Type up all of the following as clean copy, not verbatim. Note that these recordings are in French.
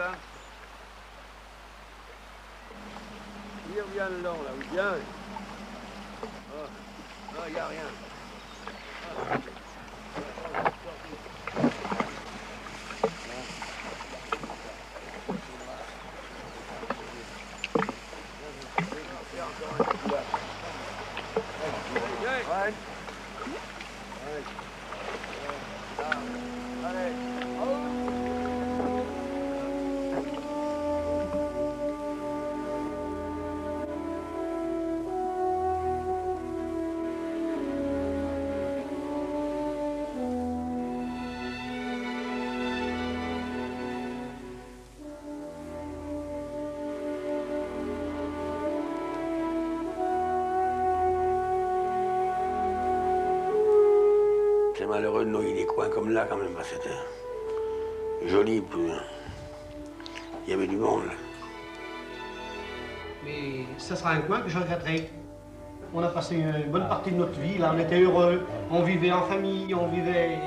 là. Il revient le long, là, oui, bien. Non, il n'y a rien. C'est malheureux de noyer des coins comme là, quand même, parce que c'était joli, puis il y avait du monde, là. Mais ça sera un coin que je regretterai. On a passé une bonne partie de notre vie, là, on était heureux, on vivait en famille, on vivait...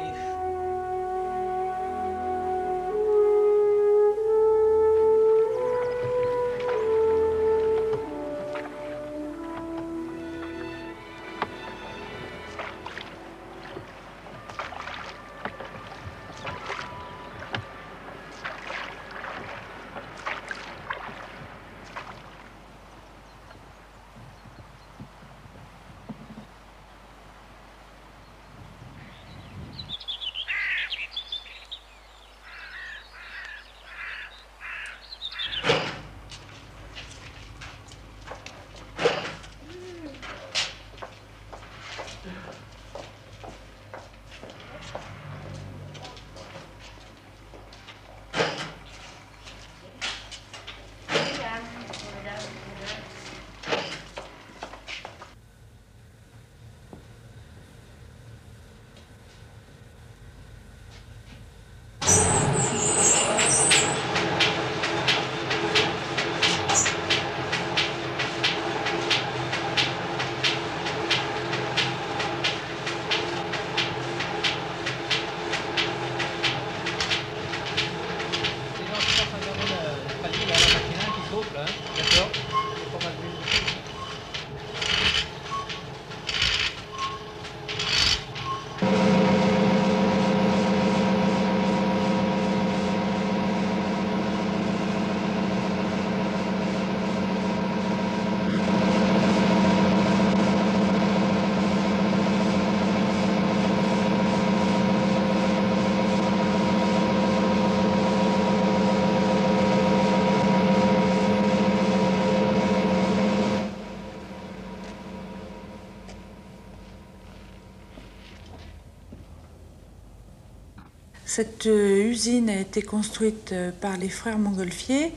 Cette usine a été construite par les frères Montgolfier.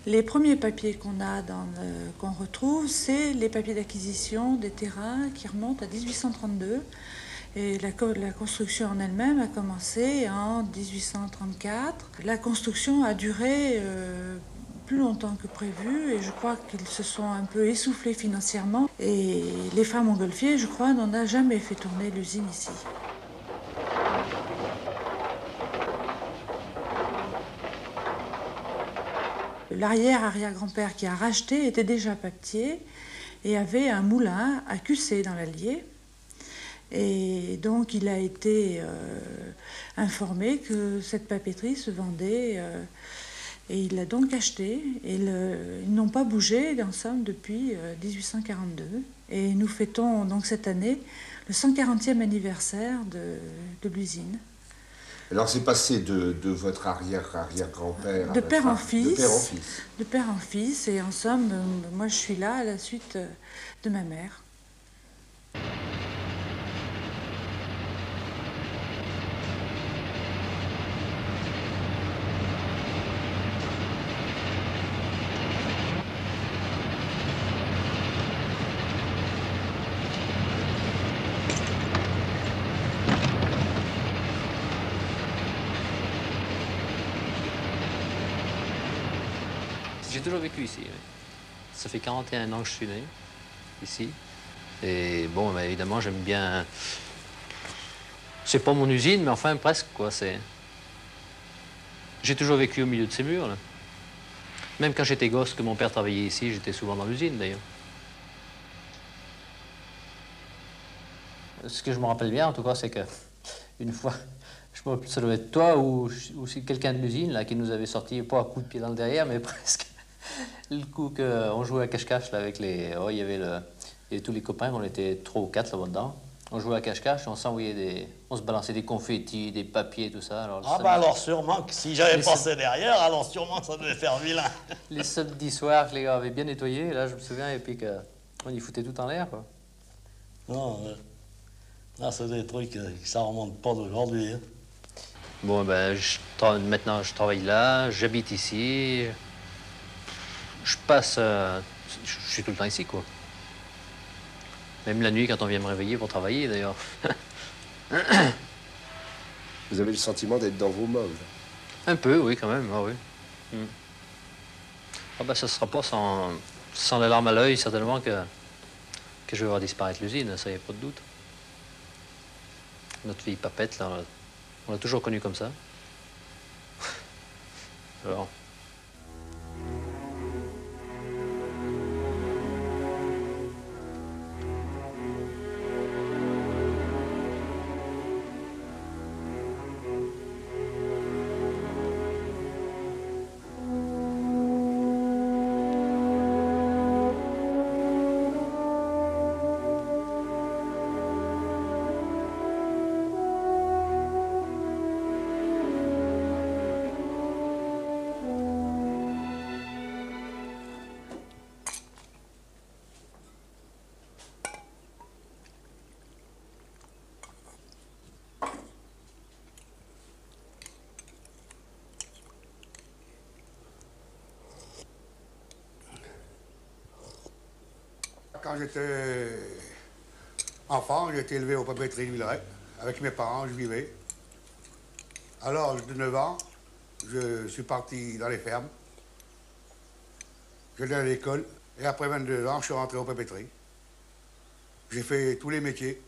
Les premiers papiers qu'on retrouve, c'est les papiers d'acquisition des terrains qui remontent à 1832. Et la construction en elle-même a commencé en 1834. La construction a duré plus longtemps que prévu et je crois qu'ils se sont un peu essoufflés financièrement. Et les frères Montgolfier, je crois, n'en a jamais fait tourner l'usine ici. L'arrière-arrière-grand-père qui a racheté était déjà papetier et avait un moulin à Cussé dans l'Allier. Et donc il a été informé que cette papeterie se vendait et il l'a donc acheté. Et ils n'ont pas bougé en somme depuis 1842. Et nous fêtons donc cette année le 140e anniversaire de l'usine. Alors c'est passé de votre arrière-arrière-grand-père de père en fils. De père en fils. De père en fils. Et en somme, moi je suis là à la suite de ma mère. J'ai toujours vécu ici. Oui. Ça fait 41 ans que je suis né, ici. Et bon, bah, évidemment, j'aime bien... C'est pas mon usine, mais enfin, presque, quoi. J'ai toujours vécu au milieu de ces murs, là. Même quand j'étais gosse, que mon père travaillait ici, j'étais souvent dans l'usine d'ailleurs. Ce que je me rappelle bien, en tout cas, c'est que une fois, je me rappelle, ça devait être toi ou c'est quelqu'un de l'usine là qui nous avait sorti, pas un coup de pied dans le derrière, mais presque. Le coup qu'on jouait à cache-cache avec les... Oh, il y avait tous les copains, on était 3 ou 4 là-bas dedans. On jouait à cache-cache, on s'envoyait on se balançait des confettis, des papiers, tout ça. Alors, alors sûrement que si j'avais passé derrière, alors sûrement ça devait faire vilain. Les samedis soirs que les gars avaient bien nettoyé, et là je me souviens, et puis qu'on y foutait tout en l'air, quoi. Non, là c'est des trucs qui ça remonte pas d'aujourd'hui. Hein. Bon, ben, maintenant je travaille là, j'habite ici. Je passe... je suis tout le temps ici, quoi. Même la nuit, quand on vient me réveiller pour travailler, d'ailleurs. Vous avez le sentiment d'être dans vos meubles? Un peu, oui, quand même, ah oui. Ah ben, ça ne sera pas sans les larmes à l'œil, certainement, que je vais voir disparaître l'usine, ça, y a pas de doute. Notre fille Papette, là, on l'a toujours connue comme ça. Alors... Quand j'étais enfant, j'ai été élevé au papeterie de Villeray. Avec mes parents, je vivais. À l'âge de 9 ans, je suis parti dans les fermes. J'allais à l'école. Et après 22 ans, je suis rentré au papeterie. J'ai fait tous les métiers.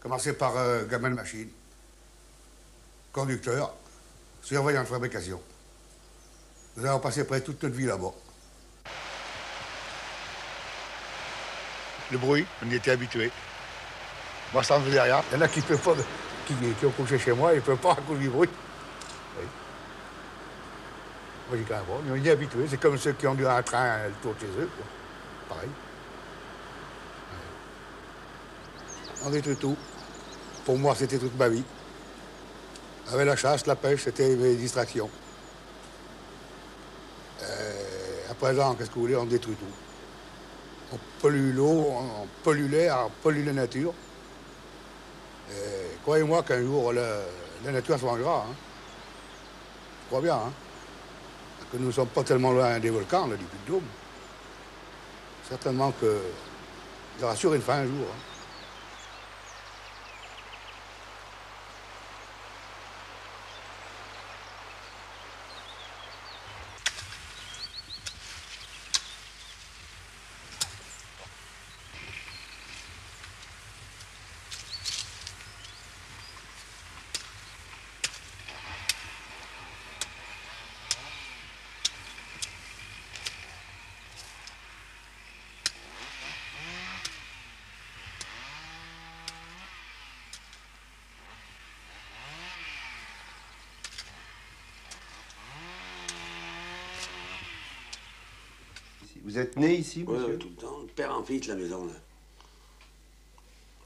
Commencé par gamin de machine, conducteur, surveillant de fabrication. Nous avons passé près toute notre vie là-bas. Le bruit, on y était habitué. Moi, ça ne me faisait rien. Il y en a qui peuvent pas, qui ont couché chez moi, ils ne peuvent pas à cause du bruit. Oui. Moi, j'ai quand même pas. On y est habitué. C'est comme ceux qui ont dû un train le tour de chez eux, quoi. Pareil. On était tout. Pour moi, c'était toute ma vie. Avec la chasse, la pêche, c'était mes distractions. À présent, qu'est-ce que vous voulez, on détruit tout. On pollue l'eau, on pollue l'air, on pollue la nature. Croyez-moi qu'un jour, la nature se vengera. Hein. Je crois bien. Hein. Que nous ne sommes pas tellement loin des volcans, là, du Puy-de-Dôme. Certainement qu'il y aura sur une fin un jour. Hein. Vous êtes né ici, monsieur? Oui, tout le temps. Père en fils, la maison, là.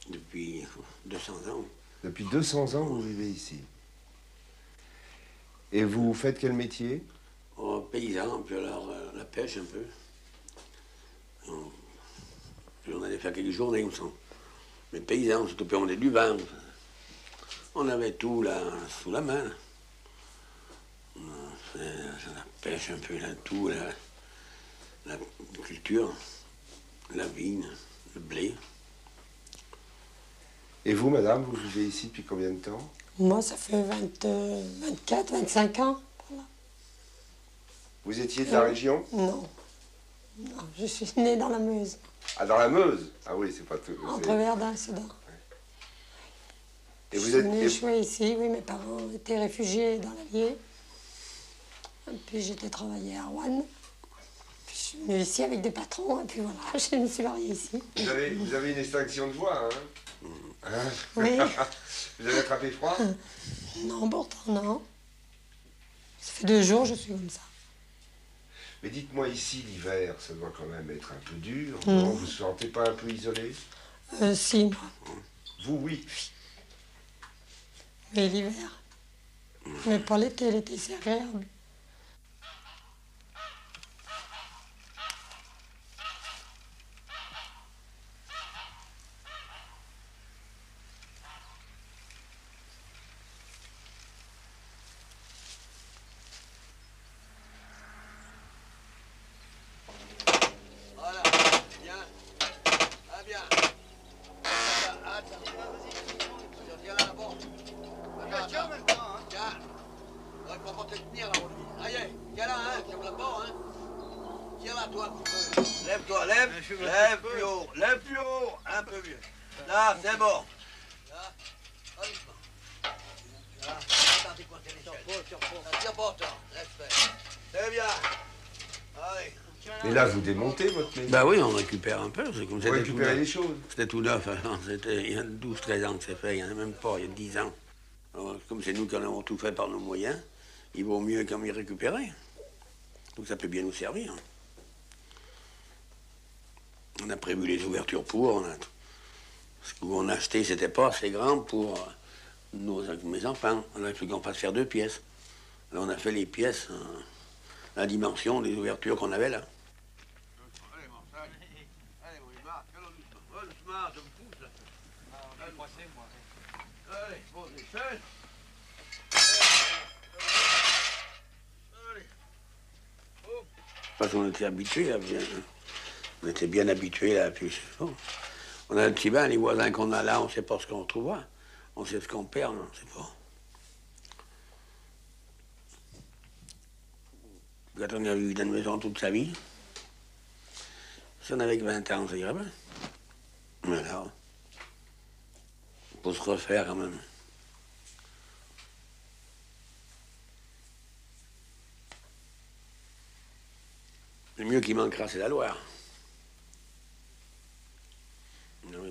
Depuis 200 ans. Depuis 200 ans, vous vivez ici. Et vous faites quel métier? Oh, paysan, puis alors la pêche un peu. Puis on allait faire quelques journées, mais paysans, surtout, puis on avait du vin. On avait tout là, sous la main. On fait la pêche un peu, là, tout, là. La culture, la vigne, le blé. Et vous, madame, vous vivez ici depuis combien de temps? Moi, ça fait 24, 25 ans. Voilà. Vous étiez de la région? Non. Non, je suis née dans la Meuse. Ah, dans la Meuse? Ah oui, c'est pas tout. Entre Verdun et Sedan. Et je suis née ici, oui, mes parents étaient réfugiés dans l'Allier. Puis j'étais travaillée à Rouen. Puis je suis venue ici avec des patrons, et puis voilà, je me suis mariée ici. Vous avez une extinction de voix, hein? Hein? Oui. Vous avez attrapé froid? Non, pourtant non. Ça fait 2 jours, je suis comme ça. Mais dites-moi, ici, l'hiver, ça doit quand même être un peu dur. Non, vous vous sentez pas un peu isolé? Si, moi. Vous, oui. Mais l'hiver. Mais pas l'été, l'été c'est agréable. Voilà, bien. Ah, bien. Attends, vas-y. Tiens là, bon. Tiens, maintenant, hein. Tiens. Ouais, faut pas te tenir là, on dit. Allez, tiens là, hein, tiens là-bas, hein. Tiens là, toi, un petit peu. Lève-toi, lève. Lève plus haut, lève plus haut. Un peu mieux. Là, c'est bon. Là, allez, là. Attends, t'es coincé l'échelle. Tire pas, toi. Laisse faire. C'est bien. Allez. Mais là, vous démontez votre maison. Bah oui, on récupère un peu. C'est comme Vous c'était tout récupérez neuf. les choses. C'était tout neuf. Hein. Il y a 12-13 ans que c'est fait. Il n'y en a même pas. Il y a 10 ans. Alors, comme c'est nous qui en avons tout fait par nos moyens, il vaut mieux comme y récupérer. Donc ça peut bien nous servir. On a prévu les ouvertures pour. Ce qu'on a acheté, c'était pas assez grand pour mes enfants. Alors, il faut qu'on fasse faire 2 pièces. Alors on a fait les pièces, la dimension des ouvertures qu'on avait là. Allez, Marcel. Allez, oui, Marc, doucement, je me pousse. Allez, moi. Allez, pose les chaînes. Allez. Parce qu'on était habitués, là, bien. On était bien habitués, là, puis bon. On a le petit bain, les voisins qu'on a là, on ne sait pas ce qu'on trouvera. On sait ce qu'on perd, on ne sait pas. Quand on a vécu dans une maison toute sa vie, si on avait que 20 ans, ça irait bien. Mais là, faut se refaire quand même. Le mieux qui manquera, c'est la Loire.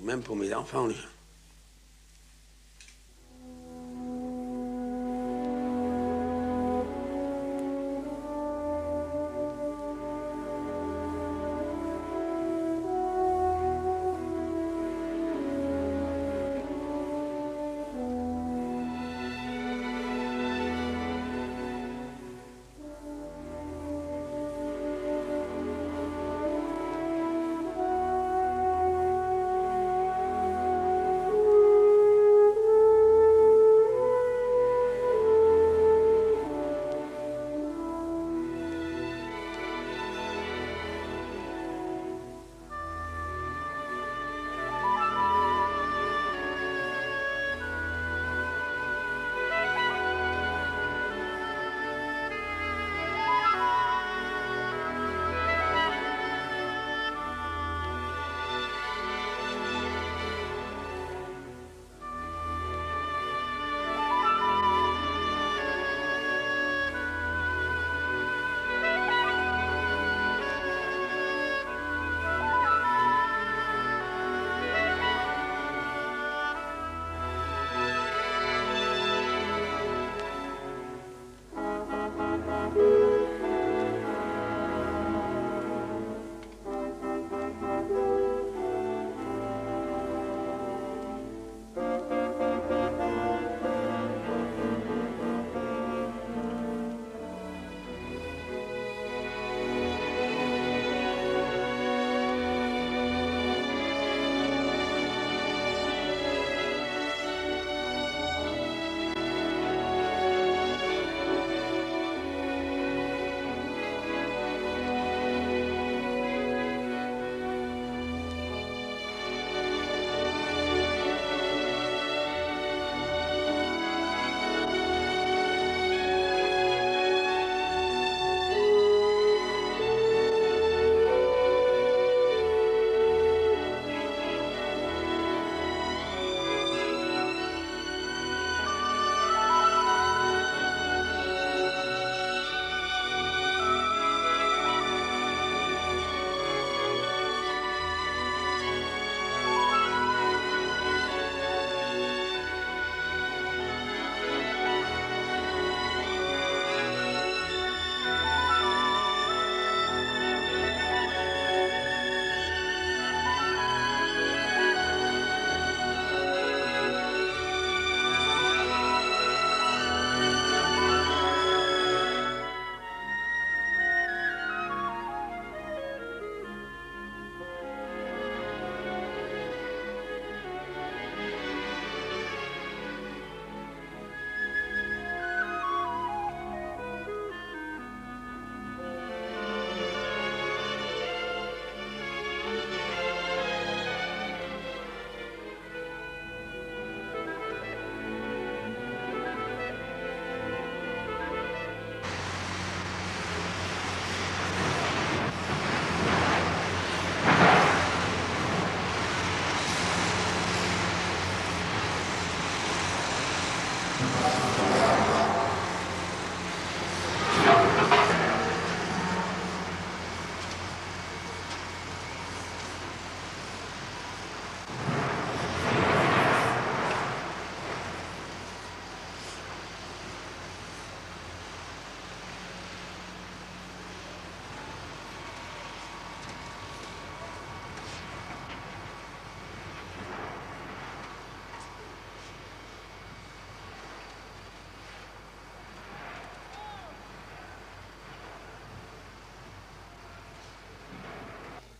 Même pour mes enfants.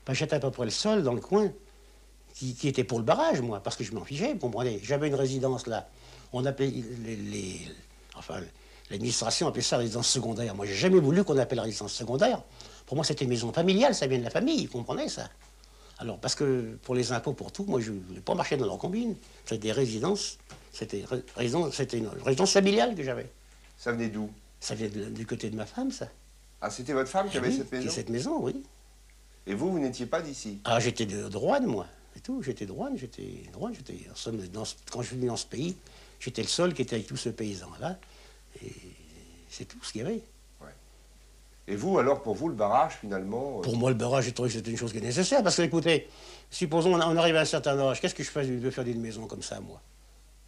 Ben, j'étais à peu près le seul dans le coin qui était pour le barrage, moi, parce que je m'en fichais, vous comprenez. J'avais une résidence là. On appelait enfin, l'administration appelait ça résidence secondaire. Moi, j'ai jamais voulu qu'on appelle résidence secondaire. Pour moi, c'était maison familiale, ça vient de la famille, vous comprenez ça. Alors, parce que pour les impôts, pour tout, moi, je ne voulais pas marcher dans leur combine. C'était des résidences, c'était une résidence familiale que j'avais. Ça venait d'où? Ça vient du côté de ma femme, ça. Ah, c'était votre femme qui avait Oui, cette maison? cette maison, oui. Et vous n'étiez pas d'ici? Ah, j'étais de Roanne, moi. C'est tout. J'étais de Roanne, en somme, quand je suis venu dans ce pays, j'étais le seul qui était avec tout ce paysan-là. Et c'est tout ce qu'il y avait. Ouais. Et vous, alors, pour vous, le barrage, finalement... Pour moi, le barrage, j'ai trouvé que c'était une chose qui est nécessaire. Parce que, écoutez, supposons on arrive à un certain âge, qu'est-ce que je fais de faire d'une maison comme ça, moi?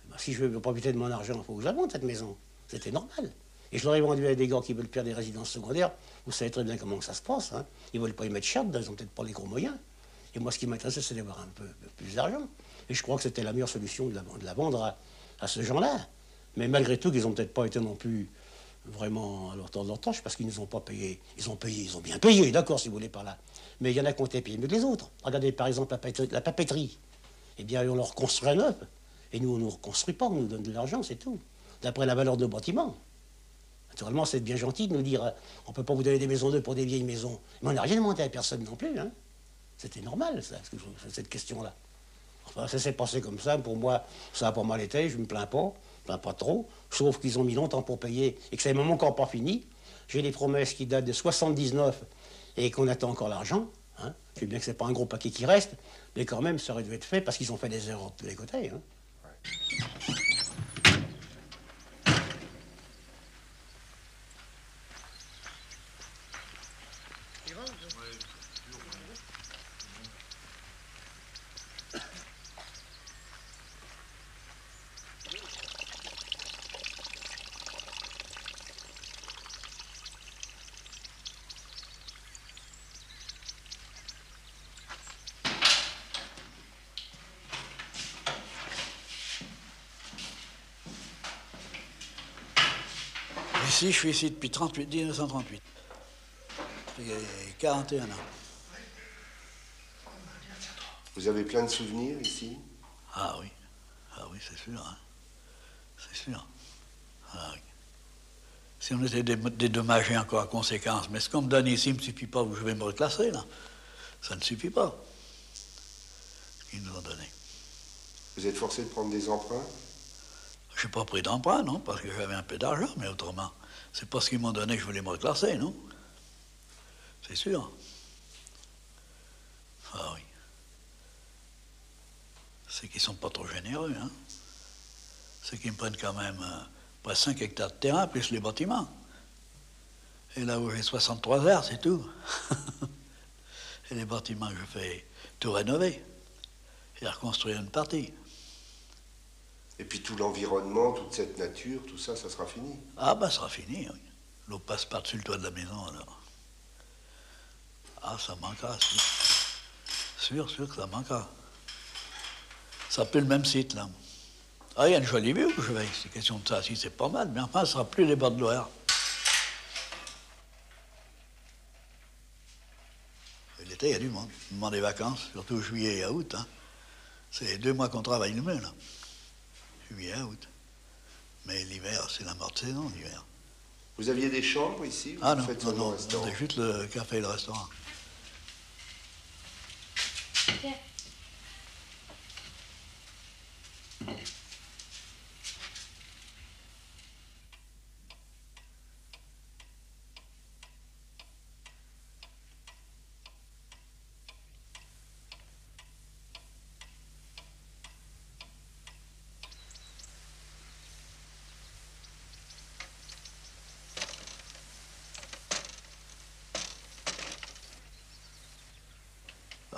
Ben, si je veux profiter de mon argent, il faut que je la vende, cette maison. C'était normal. Et je l'aurais vendu à des gars qui veulent faire des résidences secondaires. Vous savez très bien comment ça se passe. Hein. Ils ne veulent pas y mettre cher, ils n'ont peut-être pas les gros moyens. Et moi, ce qui m'intéressait, c'est d'avoir un peu plus d'argent. Et je crois que c'était la meilleure solution de la vendre à ce gens-là. Mais malgré tout, ils n'ont peut-être pas été non plus vraiment à leur temps de leur tâche, parce qu'ils ne nous ont pas payé. Ils ont bien payé, d'accord, si vous voulez, par là. Mais il y en a qui ont été payés mieux que les autres. Regardez, par exemple, la papeterie. Eh bien, on leur construit un neuf. Et nous, on ne nous reconstruit pas, on nous donne de l'argent, c'est tout. D'après la valeur de nos bâtiments. Naturellement, c'est bien gentil de nous dire on ne peut pas vous donner des maisons neuves pour des vieilles maisons. Mais on n'a rien demandé à personne non plus. Hein. C'était normal, ça, cette question-là. Enfin, ça s'est passé comme ça. Pour moi, ça a pas mal été. Je ne me plains pas trop. Sauf qu'ils ont mis longtemps pour payer et que c'est même encore pas fini. J'ai des promesses qui datent de 79 et qu'on attend encore l'argent. Hein. Je sais bien que ce n'est pas un gros paquet qui reste, mais quand même, ça aurait dû être fait parce qu'ils ont fait des erreurs de tous les côtés. Hein. Ouais. Ici, je suis ici depuis 1938. J'ai 41 ans. Vous avez plein de souvenirs ici? Ah oui, c'est sûr. Hein. C'est sûr. Ah, oui. Si on était dédommagé encore à conséquence, mais ce qu'on me donne ici ne me suffit pas, je vais me reclasser là. Ça ne suffit pas. Ce qu'ils nous ont donné. Vous êtes forcé de prendre des emprunts? Je n'ai pas pris d'emprunt, non, parce que j'avais un peu d'argent, mais autrement, c'est pas ce qu'ils m'ont donné que je voulais me reclasser, non? C'est sûr. Ah oui. C'est qu'ils sont pas trop généreux, hein. C'est qu'ils me prennent quand même près 5 hectares de terrain, plus les bâtiments. Et là où j'ai 63 heures, c'est tout. Et les bâtiments que je fais tout rénover et reconstruire une partie. Et puis tout l'environnement, toute cette nature, tout ça, ça sera fini. Ah ben, ça sera fini, oui. L'eau passe par-dessus le toit de la maison, alors. Ah, ça manquera, sûr que ça manquera. Ça plus le même site, là. Ah, il y a une jolie vue où je vais. C'est question de ça, si c'est pas mal, mais enfin, ce sera plus les bords de Loire. L'été, il y a du monde. Le moment des vacances, surtout juillet et août, hein. C'est 2 mois qu'on travaille le même, là. Juillet à août. Mais l'hiver, c'est la morte saison, l'hiver. Vous aviez des chambres ici? Ah non, c'est juste le café et le restaurant. Okay.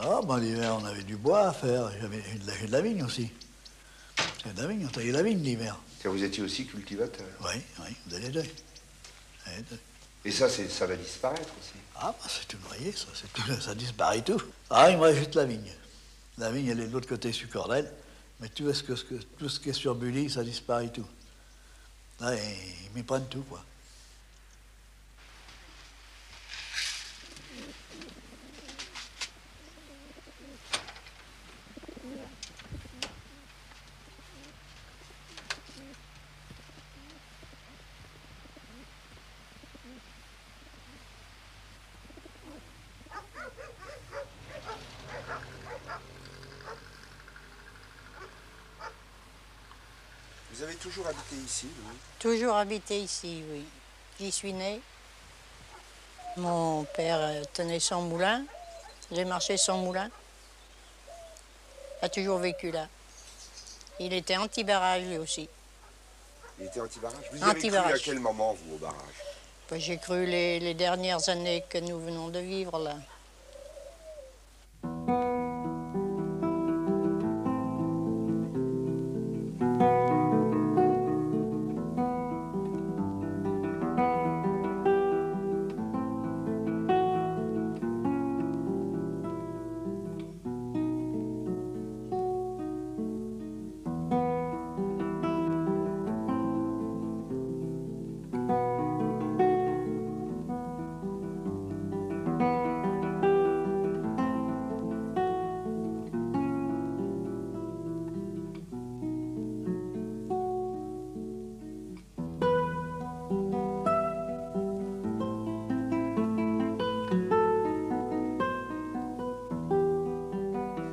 Ah, ben l'hiver, on avait du bois à faire. J'ai de la vigne aussi. J'ai de la vigne, on taillait la vigne l'hiver. Vous étiez aussi cultivateur? Oui, vous avez les deux. Et ça, ça va disparaître aussi? Ah, ben c'est tout noyé, ça disparaît tout. Ah, il me reste juste la vigne. La vigne, elle est de l'autre côté sur Cordel, mais tout ce qui est sur Bully, ça disparaît tout. Là, ils m'y prennent tout, quoi. Vous avez toujours habité ici, oui? Toujours habité ici, oui. J'y suis née. Mon père tenait son moulin. J'ai marché son moulin. Il a toujours vécu là. Il était anti-barrage, lui aussi. Il était anti-barrage? Vous y avez cru à quel moment, vous, au barrage? Ben, j'ai cru les dernières années que nous venons de vivre, là.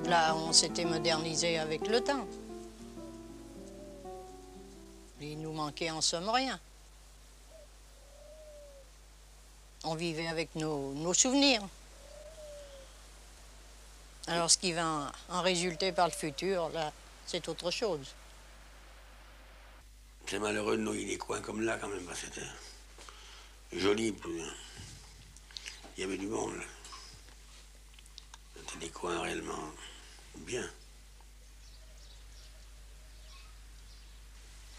Là, on s'était modernisé avec le temps. Il nous manquait en somme rien. On vivait avec nos souvenirs. Alors ce qui va en résulter par le futur, là, c'est autre chose. C'est malheureux de noyer des coins comme là quand même, parce que c'était joli. Il y avait du monde. C'était des coins réellement bien.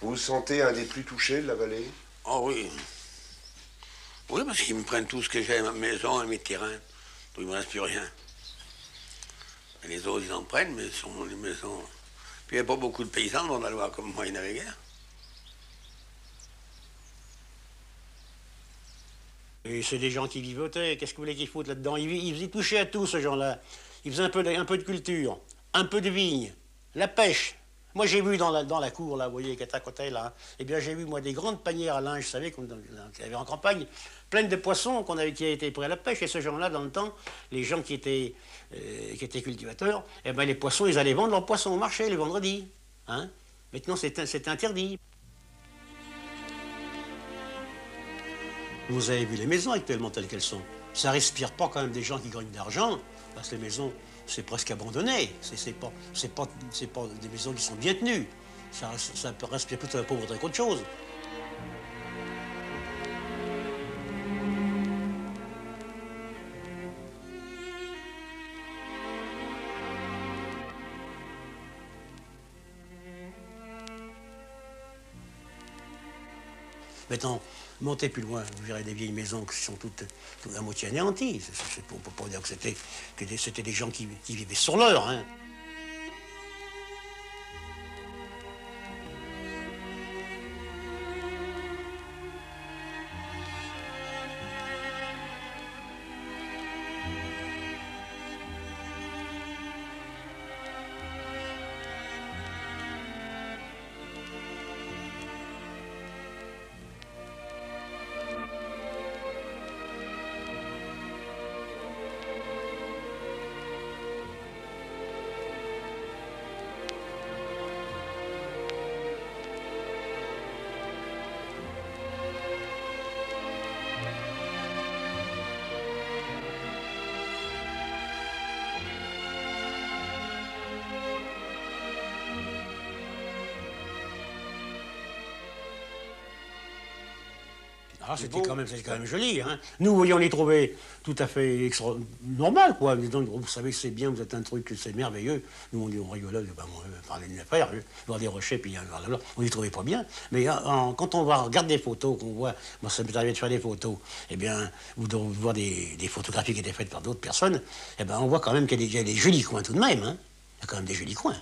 Vous vous sentez un des plus touchés de la vallée? Oh oui. Oui, parce qu'ils me prennent tout ce que j'ai, ma maison et mes terrains. Donc il ne me reste plus rien. Et les autres, ils en prennent, mais ce sont les maisons. Puis il n'y a pas beaucoup de paysans dans la Loire comme moi, il n'y en avait guère. Et c'est des gens qui vivotaient, qu'est-ce que vous voulez qu'ils foutent là-dedans? Ils y touchaient à tout, ce gens-là. Ils faisaient un peu de culture, un peu de vigne, la pêche. Moi, j'ai vu dans la cour, là, vous voyez, qui est à côté, là, eh bien, j'ai vu, moi, des grandes panières à linge, vous savez, qu'il y avait en campagne, pleines de poissons qui avaient été pris à la pêche. Et ce gens-là, dans le temps, les gens qui étaient cultivateurs, eh bien, les poissons, ils allaient vendre leurs poissons au marché, le vendredi. Hein? Maintenant, c'est interdit. Vous avez vu les maisons actuellement telles qu'elles sont. Ça respire pas quand même des gens qui gagnent de l'argent, parce que les maisons, c'est presque abandonné. C'est pas des maisons qui sont bien tenues. Ça respire plutôt la pauvreté qu'autre chose. Maintenant, montez plus loin, vous verrez des vieilles maisons qui sont toutes à moitié anéanties. On ne peut pas dire que c'était des gens qui vivaient sur l'heure. Hein. Ah, c'était quand même joli. Hein. Nous, voyons les trouver tout à fait normal, quoi. Donc, vous savez que c'est bien, vous êtes un truc, c'est merveilleux. Nous, on rigolait, on parlait d'une affaire, voir des rochers, puis on les trouvait pas bien. Mais quand on va regarder des photos, qu'on voit, moi, ça m'est arrivé de faire des photos, eh bien, ou de voir des photographies qui étaient faites par d'autres personnes, eh bien, on voit quand même qu'il y a des jolis coins tout de même. Hein. Il y a quand même des jolis coins.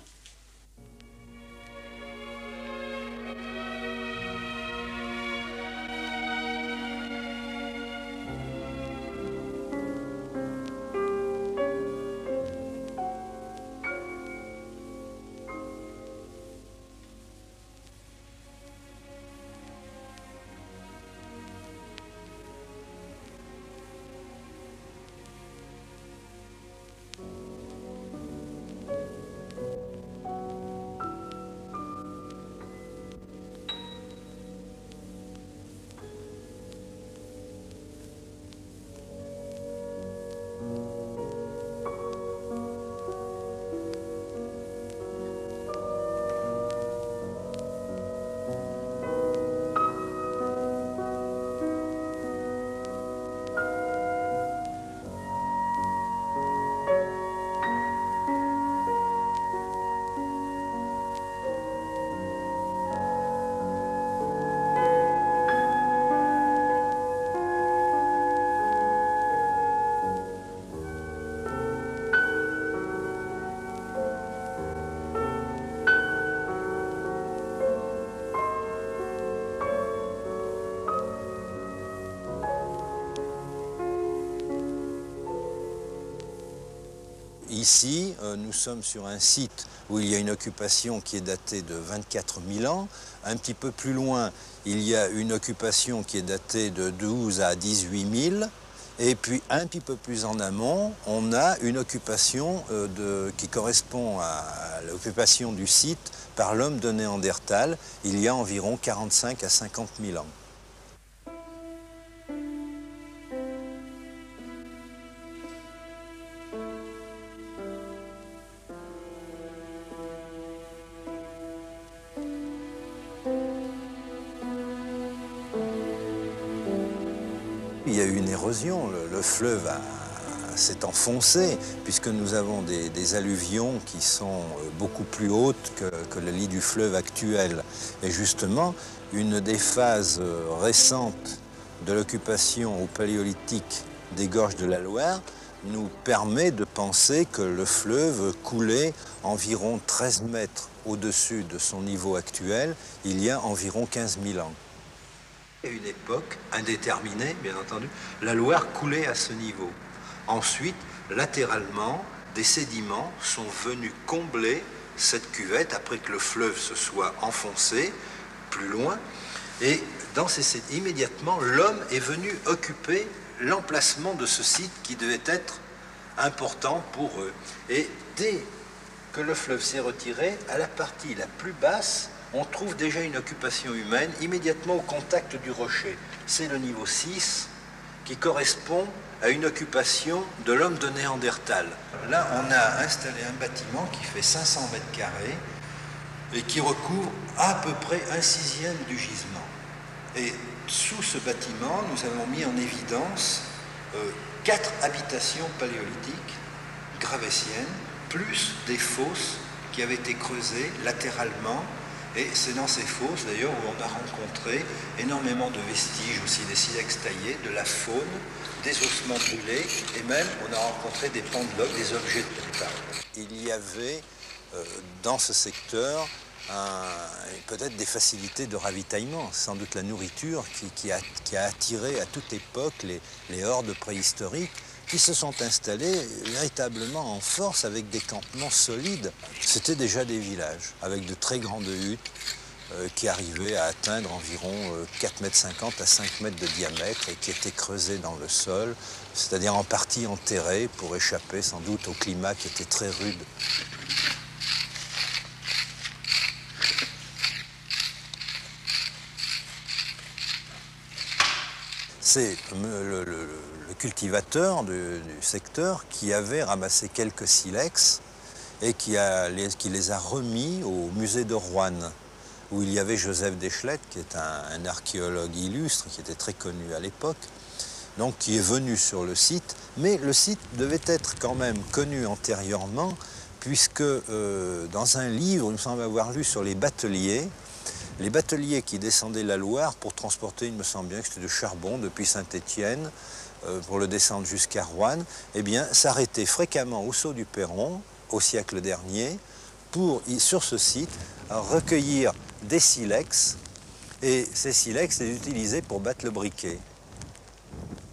ici, nous sommes sur un site où il y a une occupation qui est datée de 24 000 ans. Un petit peu plus loin, il y a une occupation qui est datée de 12 à 18 000. Et puis un petit peu plus en amont, on a une occupation qui correspond à l'occupation du site par l'homme de Néandertal, il y a environ 45 à 50 000 ans. Il y a eu une érosion, le fleuve s'est enfoncé, puisque nous avons des alluvions qui sont beaucoup plus hautes que le lit du fleuve actuel. Et justement, une des phases récentes de l'occupation au Paléolithique des gorges de la Loire nous permet de penser que le fleuve coulait environ 13 mètres au-dessus de son niveau actuel il y a environ 15 000 ans. À une époque indéterminée, bien entendu, la Loire coulait à ce niveau. Ensuite, latéralement, des sédiments sont venus combler cette cuvette après que le fleuve se soit enfoncé plus loin. Et immédiatement, l'homme est venu occuper l'emplacement de ce site qui devait être important pour eux. Et dès que le fleuve s'est retiré, à la partie la plus basse, on trouve déjà une occupation humaine immédiatement au contact du rocher. C'est le niveau 6 qui correspond à une occupation de l'homme de Néandertal. Là, on a installé un bâtiment qui fait 500 mètres carrés et qui recouvre à peu près 1/6 du gisement. Et sous ce bâtiment, nous avons mis en évidence 4 habitations paléolithiques gravétiennes, plus des fosses qui avaient été creusées latéralement. Et c'est dans ces fosses, d'ailleurs, où on a rencontré énormément de vestiges, aussi des silex taillés, de la faune, des ossements brûlés, et même on a rencontré des pendeloques, des objets de prépa. Il y avait dans ce secteur peut-être des facilités de ravitaillement, sans doute la nourriture qui a attiré à toute époque les hordes préhistoriques qui se sont installés véritablement en force avec des campements solides. C'était déjà des villages avec de très grandes huttes qui arrivaient à atteindre environ 4,50 m à 5 m de diamètre et qui étaient creusées dans le sol, c'est-à-dire en partie enterrées pour échapper sans doute au climat qui était très rude. C'est le cultivateur du secteur qui avait ramassé quelques silex et qui les a remis au musée de Roanne, où il y avait Joseph Deschlet, qui est un archéologue illustre, qui était très connu à l'époque, donc qui est venu sur le site. Mais le site devait être quand même connu antérieurement, puisque dans un livre, il me semble avoir lu sur les bateliers qui descendaient la Loire pour transporter, il me semble bien que c'était de charbon depuis Saint-Étienne, pour le descendre jusqu'à Roanne, eh bien, s'arrêtaient fréquemment au saut du Perron, au siècle dernier, pour, sur ce site, recueillir des silex, et ces silex les utiliser pour battre le briquet.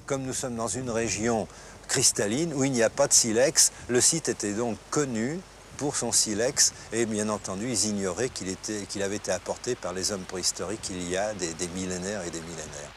Comme nous sommes dans une région cristalline où il n'y a pas de silex, le site était donc connu pour son silex, et bien entendu, ils ignoraient qu'il avait été apporté par les hommes préhistoriques il y a des millénaires et des millénaires.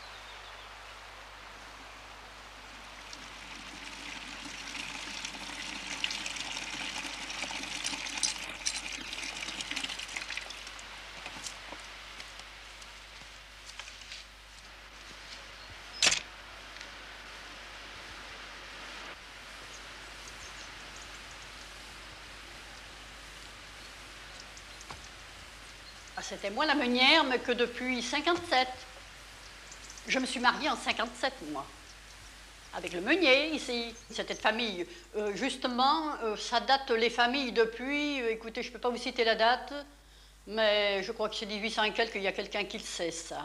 C'était moi la meunière, mais que depuis 57. Je me suis mariée en 57, moi, avec le meunier ici. C'était de famille. Justement, ça date les familles depuis, écoutez, je ne peux pas vous citer la date, mais je crois que c'est 1800 et quelques, il y a quelqu'un qui le sait, ça.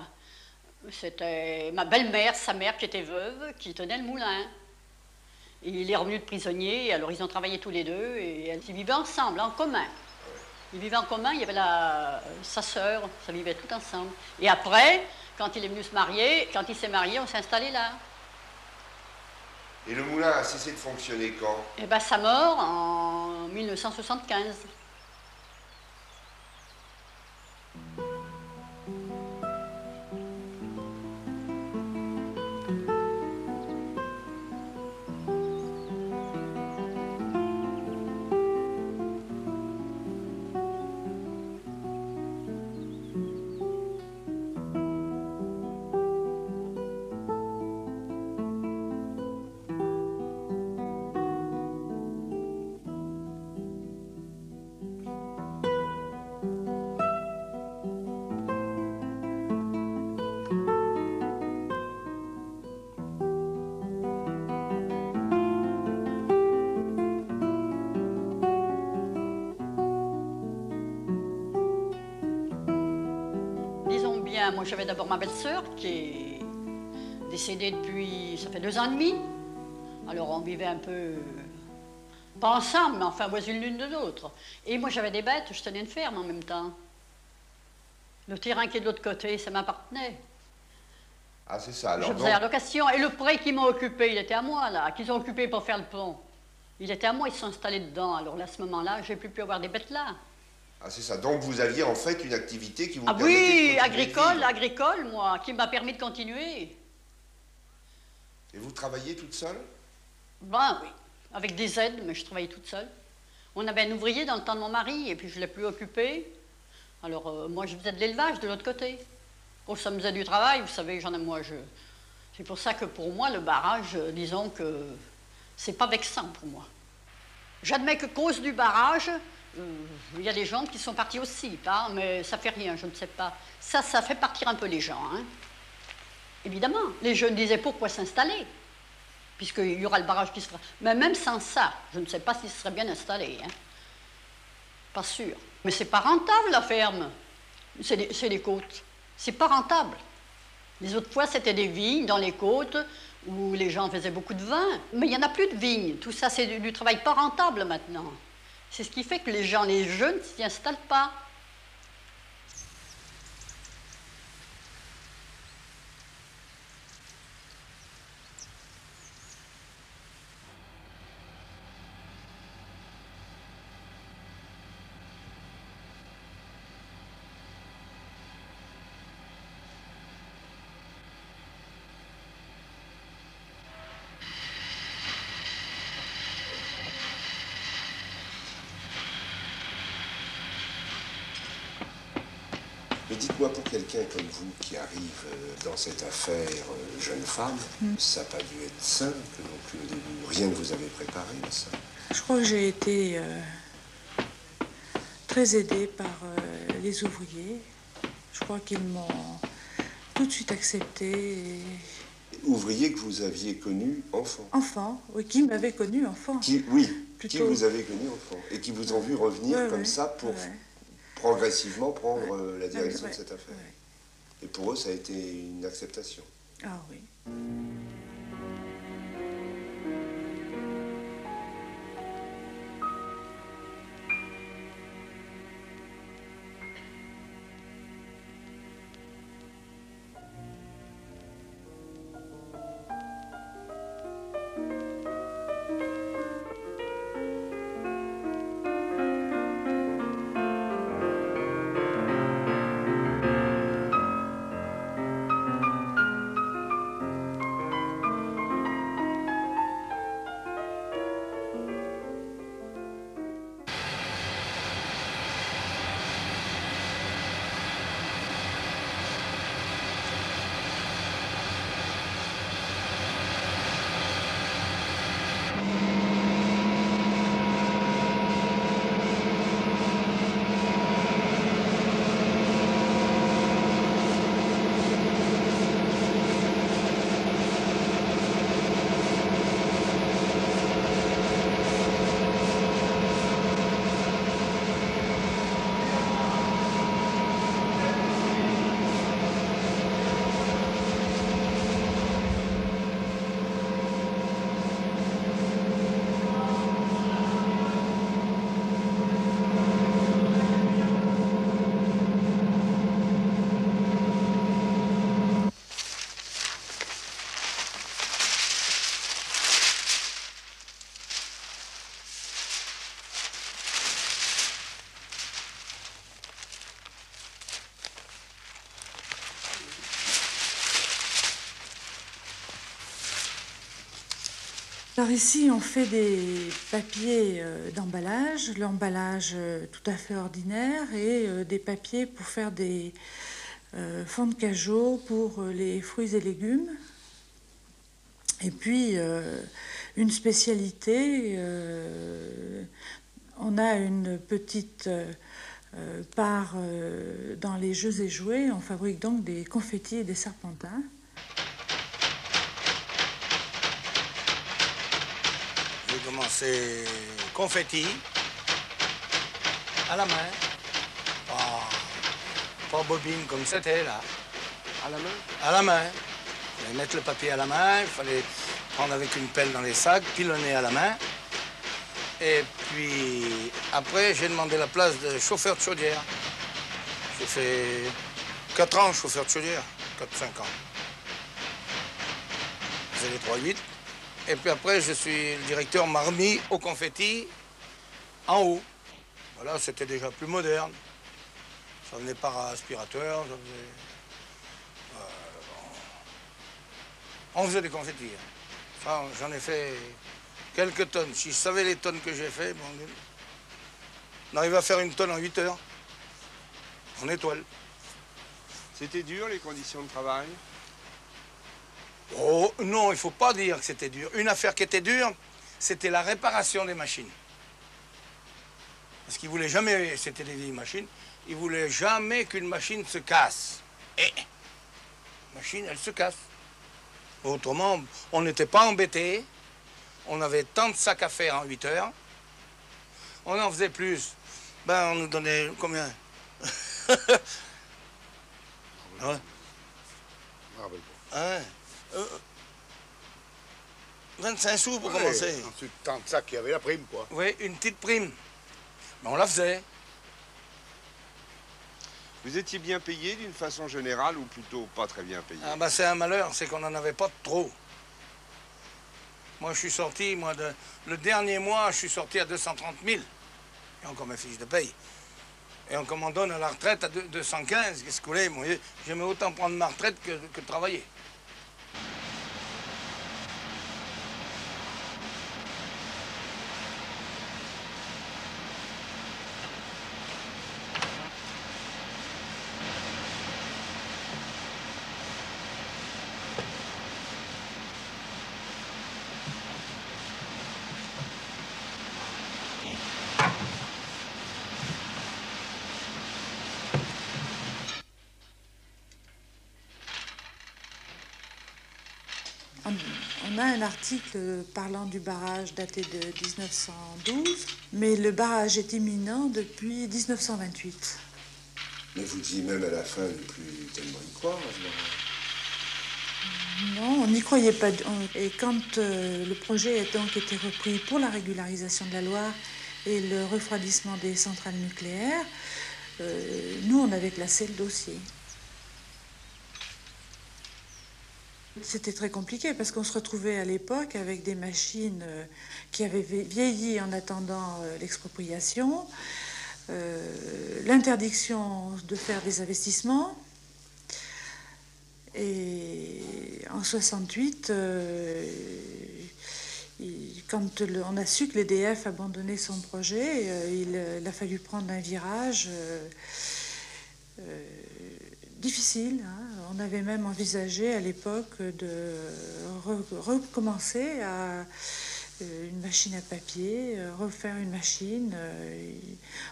C'était ma belle-mère, sa mère qui était veuve, qui tenait le moulin. Et il est revenu de prisonnier, alors ils ont travaillé tous les deux, et ils vivaient ensemble, en commun. Ils vivaient en commun, il y avait sa sœur, ça vivait tout ensemble. Et après, quand il est venu se marier, quand il s'est marié, on s'est installé là. Et le moulin a cessé de fonctionner quand? Eh bien, sa mort en 1975. Moi, j'avais d'abord ma belle-sœur qui est décédée depuis, ça fait 2 ans et demi. Alors, on vivait un peu, pas ensemble, mais enfin, voisines l'une de l'autre. Et moi, j'avais des bêtes, je tenais une ferme en même temps. Le terrain qui est de l'autre côté, ça m'appartenait. Ah, c'est ça, alors. Je faisais la location. Et le pré qu'ils m'ont occupé, il était à moi, là, qu'ils ont occupé pour faire le pont. Il était à moi, ils se sont installés dedans. Alors là, à ce moment-là, j'ai plus pu avoir des bêtes là. Ah, c'est ça. Donc, vous aviez en fait une activité qui vous permettait oui, de agricole, moi, qui m'a permis de continuer. Et vous travailliez toute seule? Ben oui, avec des aides, mais je travaillais toute seule. On avait un ouvrier dans le temps de mon mari, et puis je ne l'ai plus occupé. Alors, moi, je faisais de l'élevage de l'autre côté. Oh, ça me faisait du travail, vous savez, C'est pour ça que pour moi, le barrage, disons que c'est pas vexant pour moi. J'admets que cause du barrage, il y a des gens qui sont partis aussi, pas, mais ça fait rien, je ne sais pas. Ça fait partir un peu les gens, hein. Évidemment, les jeunes disaient pourquoi s'installer, puisqu'il y aura le barrage qui se fera. Mais même sans ça, je ne sais pas s'il serait bien installé, hein. Pas sûr. Mais c'est pas rentable, la ferme. C'est les côtes. C'est pas rentable. Les autres fois, c'était des vignes dans les côtes où les gens faisaient beaucoup de vin. Mais il n'y en a plus de vignes. Tout ça, c'est du travail pas rentable maintenant. C'est ce qui fait que les gens, les jeunes, ne s'y installent pas. Mais dites-moi, pour quelqu'un comme vous qui arrive dans cette affaire jeune femme, ça n'a pas dû être simple non plus au début. Rien ne vous avait préparé à ça. Je crois que j'ai été très aidée par les ouvriers. Je crois qu'ils m'ont tout de suite acceptée. Ouvriers que vous aviez connus enfant. Enfant, oui, qui m'avaient connu enfant. Qui vous avez connu enfant et qui vous ont vu revenir comme ça pour progressivement prendre la direction de cette affaire. Et pour eux, ça a été une acceptation. Ah oui. Alors ici, on fait des papiers d'emballage, l'emballage tout à fait ordinaire et des papiers pour faire des fonds de cajot pour les fruits et légumes. Et puis, une spécialité, on a une petite part dans les jeux et jouets. On fabrique donc des confettis et des serpentins. J'ai commencé confetti à la main, pas bobine comme c'était là. À la main? À la main. Il fallait mettre le papier à la main, il fallait prendre avec une pelle dans les sacs, pilonner à la main. Et puis après, j'ai demandé la place de chauffeur de chaudière. J'ai fait 4 ans chauffeur de chaudière, 4-5 ans. J'ai les 3-8. Et puis après, je suis le directeur m'a remis au confetti en haut. Voilà, c'était déjà plus moderne. Ça venait par aspirateur, ça faisait... on faisait des confettis. Enfin, j'en ai fait quelques tonnes. Si je savais les tonnes que j'ai fait, bon, on arrive à faire une tonne en 8 heures. En étoile. C'était dur, les conditions de travail? Oh, non, il ne faut pas dire que c'était dur. Une affaire qui était dure, c'était la réparation des machines. Parce qu'ils ne voulaient jamais, c'était des vieilles machines, ils ne voulaient jamais qu'une machine se casse. Et la machine, elle se casse. Autrement, on n'était pas embêtés. On avait tant de sacs à faire en 8 heures. On en faisait plus. Ben, on nous donnait combien? Ouais. Hein? 25 sous pour commencer. Ensuite, tant de sacs qu'il y avait la prime, quoi. Oui, une petite prime. Mais on la faisait. Vous étiez bien payé d'une façon générale ou plutôt pas très bien payé? Ah ben c'est un malheur, c'est qu'on n'en avait pas trop. Moi, je suis sorti, le dernier mois, je suis sorti à 230 000. Et encore ma fiche de paye. Et on m'en donne à la retraite à 215. Qu'est-ce que vous voulez, moi? J'aimais autant prendre ma retraite que travailler. On a un article parlant du barrage daté de 1912, mais le barrage est imminent depuis 1928. Mais vous disiez même à la fin ne plus tellement y croire à ce barrage. Non, on n'y croyait pas. Et quand le projet a donc été repris pour la régularisation de la Loire et le refroidissement des centrales nucléaires, nous, on avait classé le dossier. C'était très compliqué parce qu'on se retrouvait à l'époque avec des machines qui avaient vieilli en attendant l'expropriation, l'interdiction de faire des investissements. Et en 68, quand on a su que l'EDF abandonnait son projet, il a fallu prendre un virage difficile. Hein. On avait même envisagé à l'époque de recommencer à une machine à papier, refaire une machine,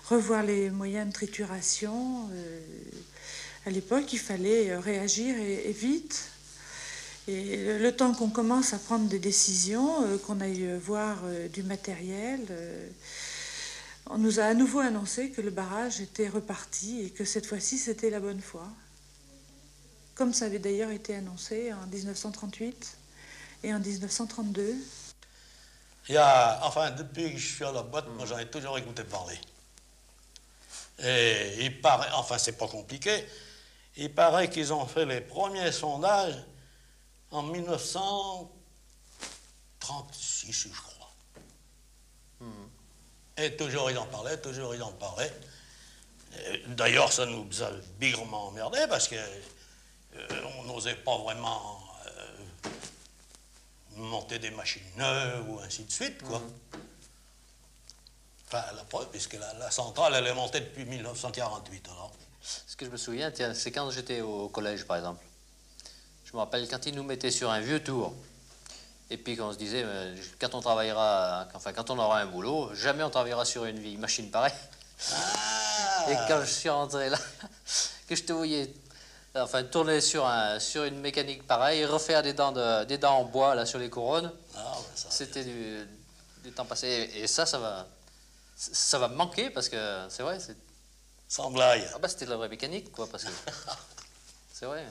revoir les moyens de trituration. À l'époque, il fallait réagir et vite. Et le temps qu'on commence à prendre des décisions, qu'on aille voir du matériel, on nous a à nouveau annoncé que le barrage était reparti et que cette fois-ci, c'était la bonne foi. Comme ça avait d'ailleurs été annoncé en 1938 et en 1932. Enfin, depuis que je suis à la boîte, moi j'en ai toujours écouté parler. Et il paraît, enfin c'est pas compliqué, il paraît qu'ils ont fait les premiers sondages en 1936, je crois. Et toujours ils en parlaient, toujours ils en parlaient. D'ailleurs, ça nous a bigrement emmerdé parce que on n'osait pas vraiment monter des machines neuves ou ainsi de suite, quoi. Enfin, la preuve, puisque la centrale, elle est montée depuis 1948, alors. Ce que je me souviens, tiens, c'est quand j'étais au collège, par exemple. Je me rappelle quand ils nous mettaient sur un vieux tour. Et puis quand on se disait, quand on travaillera, enfin quand on aura un boulot, jamais on travaillera sur une vieille machine pareille. Et quand je suis rentré là, que je te voyais enfin, tourner sur une mécanique pareille, refaire des dents en bois là sur les couronnes, c'était du temps passé. Et ça va me manquer parce que c'est vrai. Sans blague. Ah bah c'était de la vraie mécanique, quoi, parce que c'est vrai.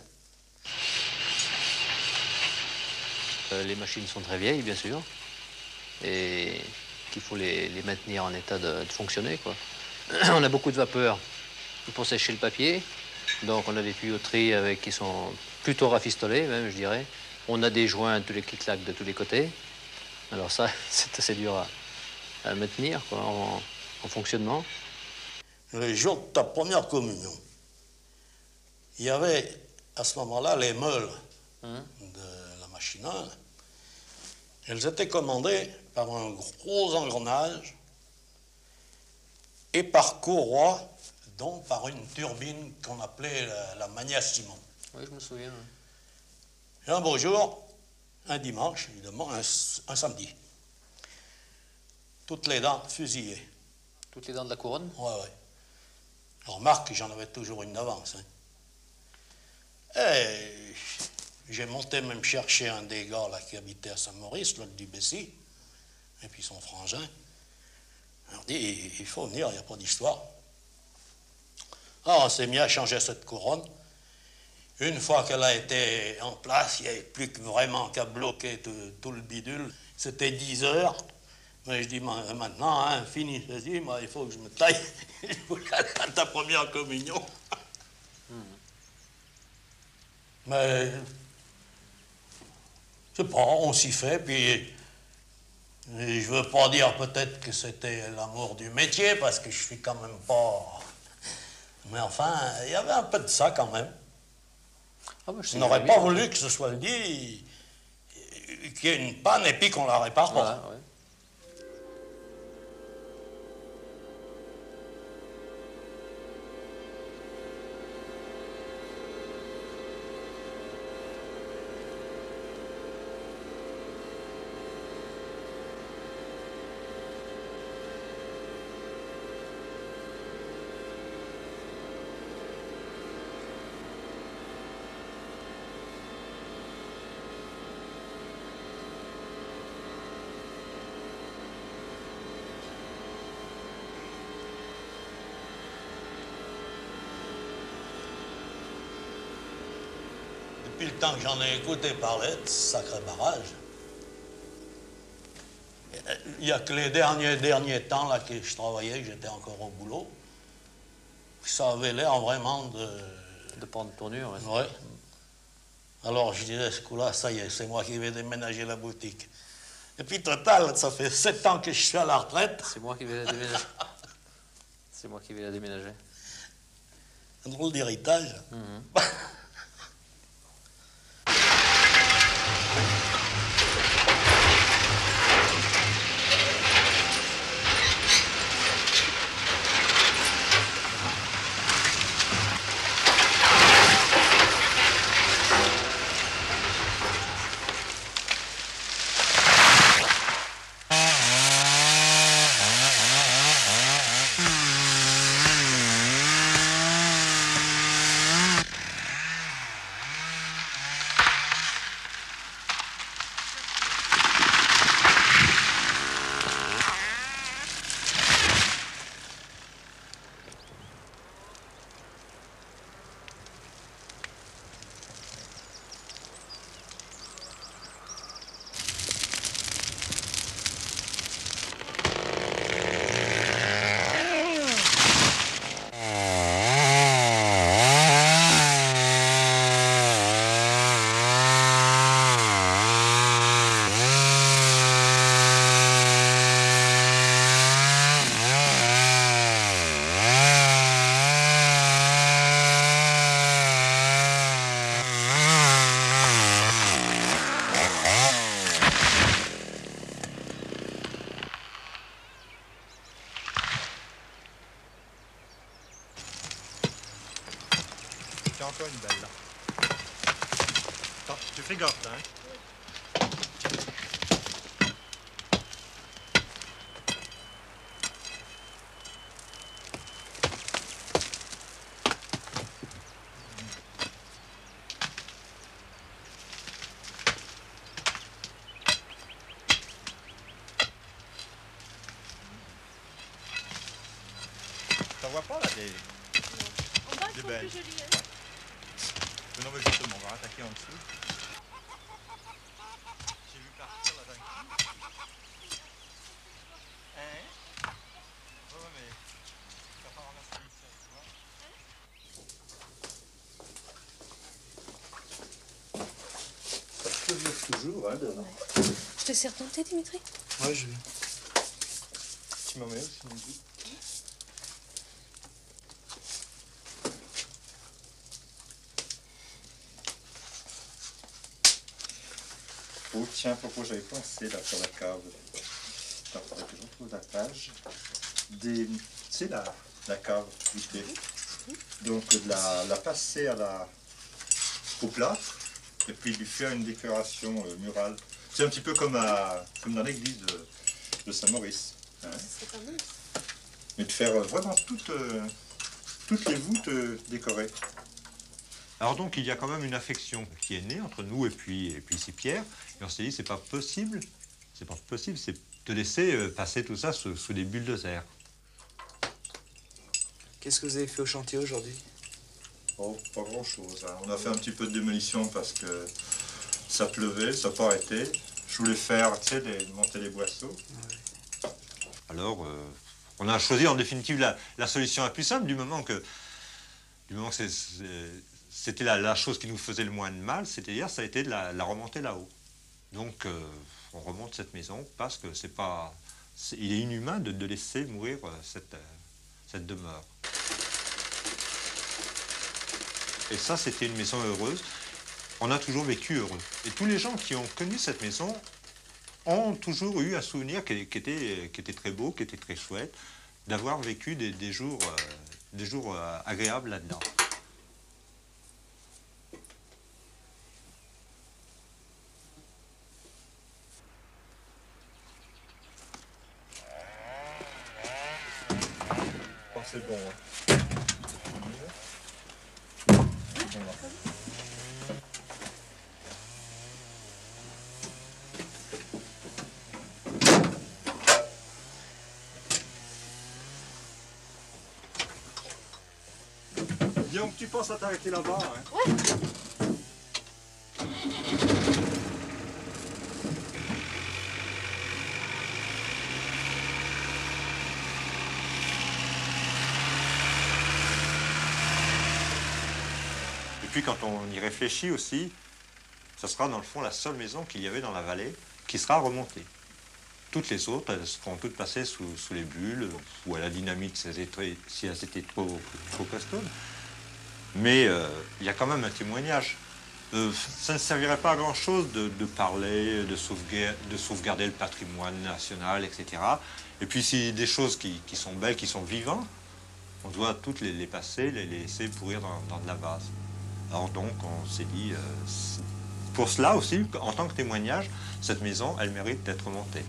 Les machines sont très vieilles, bien sûr, et qu'il faut les maintenir en état de fonctionner, quoi. On a beaucoup de vapeur pour sécher le papier, donc on a des tuyauteries qui sont plutôt rafistolées, même, je dirais. On a des joints, tous les clics-clacs de tous les côtés. Alors ça, c'est assez dur à maintenir, quoi, en fonctionnement. Le jour de ta première communion, il y avait à ce moment-là les meules de la machine à inde. Elles étaient commandées par un gros engrenage et par courroie, donc par une turbine qu'on appelait la Magna-Simon. Oui, je me souviens. Et un beau jour, un dimanche, évidemment, un samedi, toutes les dents fusillées. Toutes les dents de la couronne? Ouais, ouais. Remarque que j'en avais toujours une d'avance. Hein. Et j'ai monté même chercher un des gars là, qui habitait à Saint-Maurice, l'autre du Bessy, et puis son frangin. On dit, il faut venir, il n'y a pas d'histoire. Alors on s'est mis à changer cette couronne. Une fois qu'elle a été en place, il n'y avait plus que vraiment qu'à bloquer tout le bidule. C'était 10 heures. Mais je dis, maintenant, hein, fini ceci, moi, il faut que je me taille. Je voulais aller à ta première communion. Mais, je sais pas, on s'y fait, puis je veux pas dire peut-être que c'était l'amour du métier, parce que je suis quand même pas... Mais enfin, il y avait un peu de ça quand même. Ah, bah, je n'aurais pas voulu que ce soit dit qu'il y ait une panne et puis qu'on la répare pas. Voilà, ouais. Depuis le temps que j'en ai écouté parler de ce sacré barrage, il n'y a que les derniers temps là, que je travaillais, que j'étais encore au boulot, ça avait l'air vraiment de prendre tournure. Ouais. Alors je disais, ce coup-là, ça y est, c'est moi qui vais déménager la boutique. Et puis total, ça fait 7 ans que je suis à la retraite. C'est moi qui vais la déménager. C'est moi qui vais la déménager. Un drôle d'héritage. t'as encore une belle là. Attends, tu fais gaffe là, hein. T'en vois pas là des belles. Non mais justement, on va attaquer en dessous. J'ai vu partir là d'un coup. Hein? Ouais mais t'as pas ramassé ici avec moi? Ça pleuviote toujours, hein, dehors. Je te sers ton thé, Dimitri? Ouais, je vais. Tu m'en mets aussi, midi? Oh tiens, pourquoi j'avais pensé là sur la cave. Attends, faudrait que je retrouve la page. Tu sais, la cave du thé. Donc de la passer au plâtre et puis lui faire une décoration murale. C'est un petit peu comme dans l'église de Saint-Maurice. Hein. C'est pas mal. Mais de faire vraiment toutes les voûtes décorées. Alors donc il y a quand même une affection qui est née entre nous et puis Pierre. Et on s'est dit c'est pas possible, c'est de laisser passer tout ça sous des bulldozers. Qu'est-ce que vous avez fait au chantier aujourd'hui? Oh, pas grand-chose. Hein. On a fait un petit peu de démolition parce que ça pleuvait, ça n'a pas arrêté. Je voulais faire, tu sais, monter les boisseaux. Ouais. Alors, on a choisi en définitive la solution la plus simple du moment que c'était la chose qui nous faisait le moins de mal, c'est-à-dire ça a été de la remonter là-haut. Donc, on remonte cette maison parce que il est inhumain de laisser mourir cette demeure. Et ça, c'était une maison heureuse. On a toujours vécu heureux. Et tous les gens qui ont connu cette maison ont toujours eu un souvenir qui était très beau, qui était très chouette, d'avoir vécu des jours agréables là-dedans. Oh, c'est bon. Hein. Donc tu penses à t'arrêter là-bas, hein? Ouais. Et puis quand on y réfléchit aussi, ce sera dans le fond la seule maison qu'il y avait dans la vallée qui sera remontée. Toutes les autres, elles seront toutes passées sous les bulles ou à la dynamite si elles étaient trop costaudes. Mais il y a quand même un témoignage. Ça ne servirait pas à grand-chose de parler, de sauvegarder le patrimoine national, etc. Et puis si des choses qui sont belles, qui sont vivantes, on doit toutes les passer, les laisser pourrir dans de la vase. Alors donc on s'est dit, pour cela aussi, en tant que témoignage, cette maison, elle mérite d'être remontée.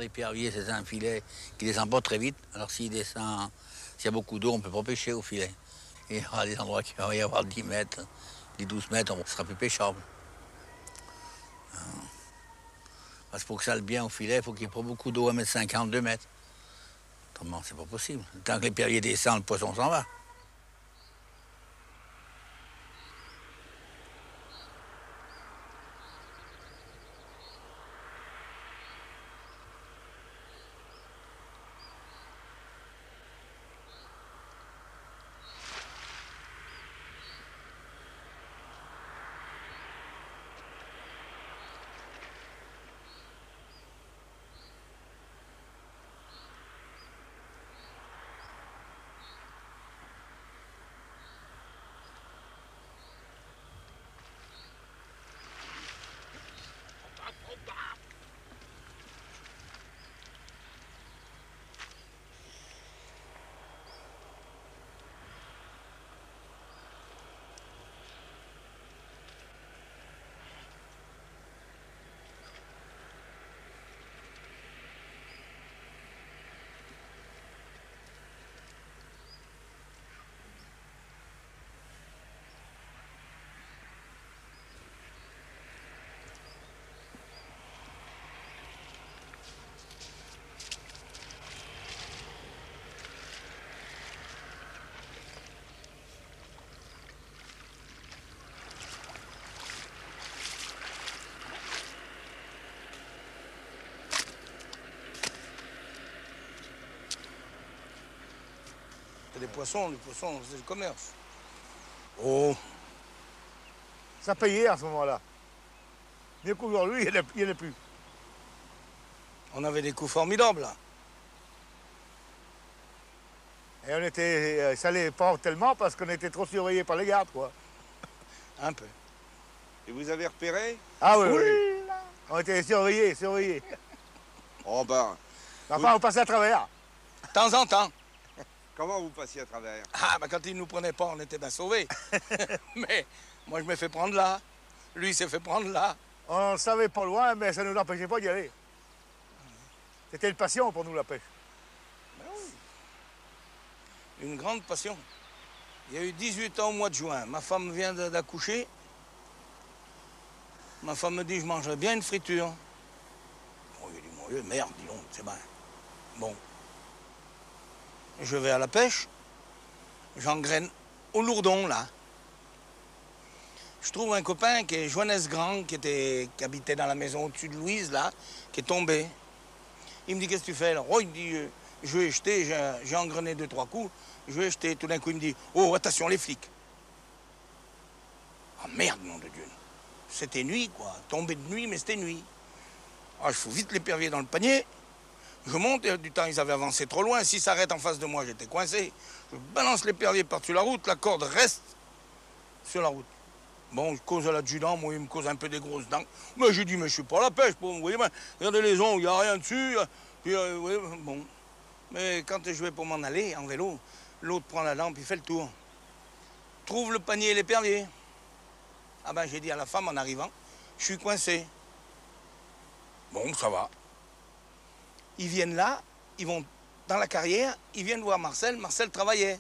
Les pierriers, c'est un filet qui descend pas très vite. Alors s'il y a beaucoup d'eau, on ne peut pas pêcher au filet. Et il y aura des endroits qui va y avoir 10 mètres, 12 mètres, on sera plus pêchable. Parce que pour que ça aille bien au filet, il faut qu'il n'y ait pas beaucoup d'eau à 1,50 m, 2 mètres. Autrement, c'est pas possible. Tant que les pierriers descendent, le poisson s'en va. les poissons, c'est le commerce. Oh. Ça payait à ce moment-là. Mieux qu'aujourd'hui, il n'y en a plus. On avait des coups formidables, là. Et on était... ça allait pas tellement parce qu'on était trop surveillés par les gardes, quoi. Un peu. Et vous avez repéré? Ah oui, oui. On était surveillés. Oh ben... Enfin, on passait à travers. De temps en temps. Comment vous passiez à travers? Ah, ben quand ils ne nous prenaient pas, on était bien sauvés. Mais moi, je me fais prendre là. Lui, il s'est fait prendre là. On ne savait pas loin, mais ça ne nous empêchait pas d'y aller. C'était une passion pour nous, la pêche. Ben oui. Une grande passion. Il y a eu 18 ans au mois de juin. Ma femme vient d'accoucher. Ma femme me dit, je mangerais bien une friture. Bon, j'ai dit, mon Dieu, merde, dis donc, c'est bien. Bon. Je vais à la pêche. J'engraine au lourdon, là. Je trouve un copain qui est Johannes Grand, qui habitait dans la maison au-dessus de Louise, là, qui est tombé. Il me dit, qu'est-ce que tu fais, là? Oh, il me dit, je vais jeter, j'ai engrainé 2-3 coups. Je vais jeter. Tout d'un coup, il me dit, oh, attention, les flics. Ah, merde, nom de Dieu. C'était nuit, quoi. Tombé de nuit, mais c'était nuit. Ah, je fous vite l'épervier dans le panier. Je monte, et du temps, ils avaient avancé trop loin. S'ils s'arrêtent en face de moi, j'étais coincé. Je balance l'épervier par-dessus la route, la corde reste sur la route. Bon, je cause à l'adjudant, moi, il me cause un peu des grosses dents. Mais je dis, mais je suis pas à la pêche, vous voyez, ben, regardez les ongles, il n'y a rien dessus. Puis, oui, bon. Mais quand je vais pour m'en aller, en vélo, l'autre prend la lampe, il fait le tour. Trouve le panier et l'épervier. Ah ben, j'ai dit à la femme en arrivant, je suis coincé. Bon, ça va. Ils viennent là, ils vont dans la carrière, ils viennent voir Marcel. Marcel travaillait.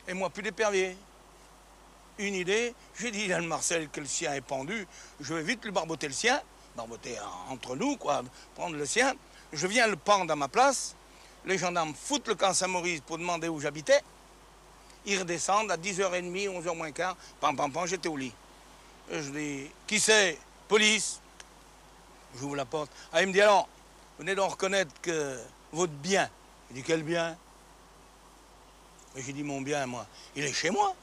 Et moi, plus d'épervier. Une idée, j'ai dit à Marcel que le sien est pendu, je vais vite lui barboter le sien, barboter entre nous, quoi, prendre le sien. Je viens le pendre à ma place, les gendarmes foutent le camp Saint-Maurice pour demander où j'habitais. Ils redescendent à 10h30, 11h moins quart, pam, pam, pam, j'étais au lit. Et je dis, qui c'est? Police. J'ouvre la porte. Ah, il me dit, alors, venez donc reconnaître que votre bien. Il dit, quel bien? Et j'ai dit, mon bien, moi, il est chez moi.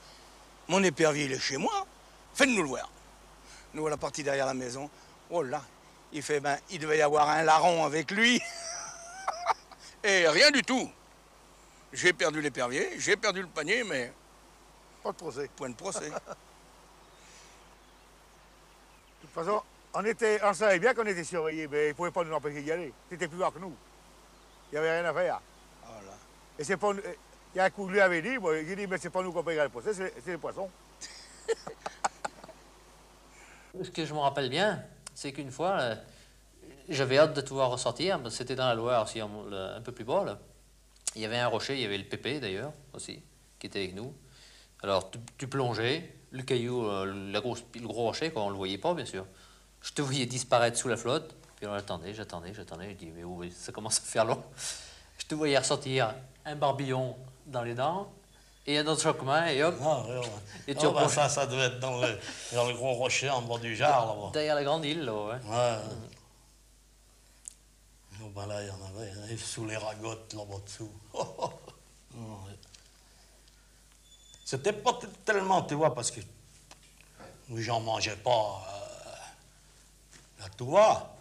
Mon épervier, il est chez moi. Faites-nous le voir. Nous voilà partis derrière la maison. Oh là, il fait, ben, il devait y avoir un larron avec lui. Et rien du tout. J'ai perdu l'épervier, j'ai perdu le panier, mais... Pas de procès. Point de procès. De toute façon, on savait bien qu'on était surveillés, mais ils ne pouvaient pas nous empêcher d'y aller. C'était plus fort que nous. Il n'y avait rien à faire. Voilà. Et c'est pas... Il y a un coup, lui avait dit, moi, j'ai dit, mais c'est pas nous qui payons le procès, c'est les poissons. Ce que je me rappelle bien, c'est qu'une fois, j'avais hâte de te voir ressortir. C'était dans la Loire aussi, un peu plus bas, là. Il y avait un rocher, il y avait le Pépé, d'ailleurs, aussi, qui était avec nous. Alors, tu plongeais, le caillou, le gros rocher, quoi, on le voyait pas, bien sûr. Je te voyais disparaître sous la flotte, puis on attendait, j'attendais. Je dis, mais oui, ça commence à faire long. Je te voyais ressortir un barbillon dans les dents, et un autre choquement, et hop. Ah, oui, et tu ben ça devait être dans le gros rocher en bas du Jard, là-bas. Derrière la grande île, là, ouais. Ouais. Oh, ben là, il y en avait, sous les ragottes, là-bas dessous. C'était pas tellement, tu vois, parce que les gens mangeaient pas la toua.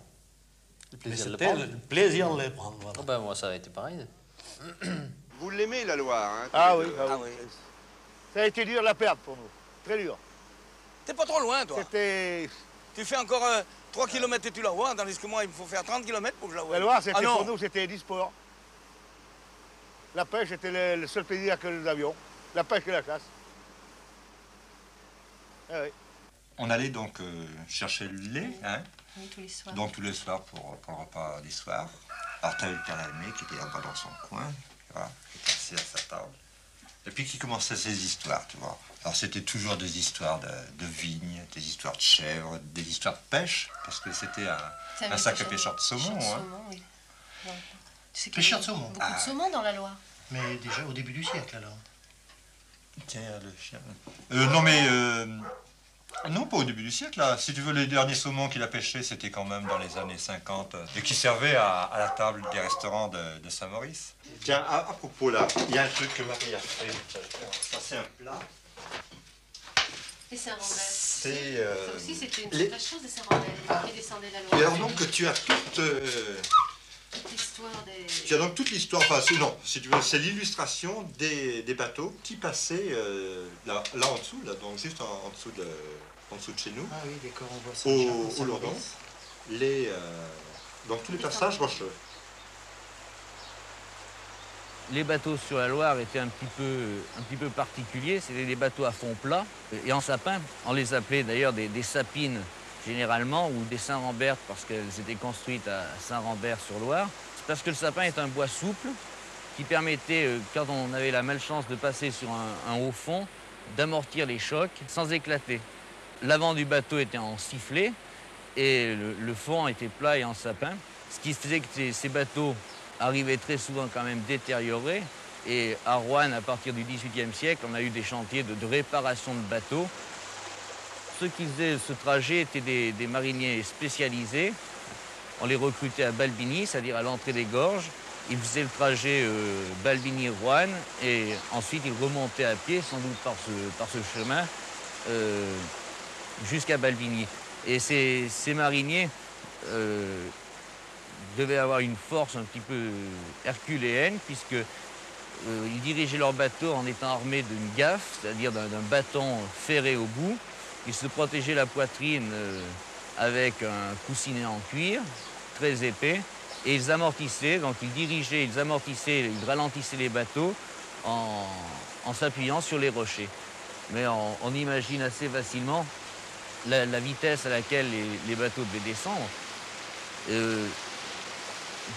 Le plaisir mais de c'était le plaisir de les prendre, voilà. Oh ben moi, ça a été pareil. Vous l'aimez, la Loire, hein? Ah oui, ah oui. Ça a été dur de la perdre pour nous. Très dur. T'es pas trop loin, toi. C'était... Tu fais encore 3 km et tu la vois, tandis que moi, il me faut faire 30 km pour que je la vois. La Loire, c'était pour nous, c'était du sport. La pêche était le seul plaisir que nous avions. La pêche et la chasse. Ah oui. On allait donc chercher le lait, hein? Oui, tous les soirs. Donc tous les soirs pour le repas du soir. Alors tu as eu le père Lalmé qui était là-bas dans son coin, tu vois, qui était assis à sa table. Et puis qui commençait ses histoires, tu vois. Alors c'était toujours des histoires de vignes, des histoires de chèvres, des histoires de pêche, parce que c'était un sacré pêcheur de saumon. Saumon, oui. Pêcheur de saumon. Beaucoup de saumon dans la Loire. Mais déjà au début du siècle, alors. Tiens, le chien. Non mais Non, pas au début du siècle, là. Si tu veux, les derniers saumons qu'il a pêchés, c'était quand même dans les années 50, et qui servaient à la table des restaurants de Saint-Maurice. Tiens, à propos, là, il y a un truc que Marie a fait. Ça, c'est un plat. Les Saint-Rambert. C'est... Ça aussi, c'était une super chose des Saint-Rambert, qui descendaient la Loire. Et alors donc, tu as toute... L'histoire des... Tu as donc toute l'histoire, enfin, non, si tu veux, c'est l'illustration des bateaux qui passaient là en dessous, là, donc juste en dessous de chez nous. Ah oui, d'accord, on voit ça. Au Lourdon. Donc tous les passages rocheux. Les bateaux sur la Loire étaient un petit peu particuliers. C'était des bateaux à fond plat et en sapin. On les appelait d'ailleurs des sapines généralement ou des Saint-Rambert parce qu'elles étaient construites à Saint-Rambert-sur-Loire. C'est parce que le sapin est un bois souple qui permettait, quand on avait la malchance de passer sur un haut fond, d'amortir les chocs sans éclater. L'avant du bateau était en sifflet et le fond était plat et en sapin, ce qui faisait que ces bateaux arrivaient très souvent quand même détériorés. Et à Roanne, à partir du XVIIIe siècle, on a eu des chantiers de réparation de bateaux. Ceux qui faisaient ce trajet étaient des mariniers spécialisés. On les recrutait à Balbigny, c'est-à-dire à l'entrée des gorges. Ils faisaient le trajet Balbigny-Roanne et ensuite ils remontaient à pied, sans doute par ce chemin, jusqu'à Balbigny. Et ces mariniers devaient avoir une force un petit peu herculéenne, puisqu'ils dirigeaient leur bateau en étant armés d'une gaffe, c'est-à-dire d'un bâton ferré au bout. Ils se protégeaient la poitrine avec un coussinet en cuir, très épais, et ils amortissaient, donc ils dirigeaient, ils amortissaient, ils ralentissaient les bateaux en s'appuyant sur les rochers. Mais on imagine assez facilement la vitesse à laquelle les bateaux devaient descendre.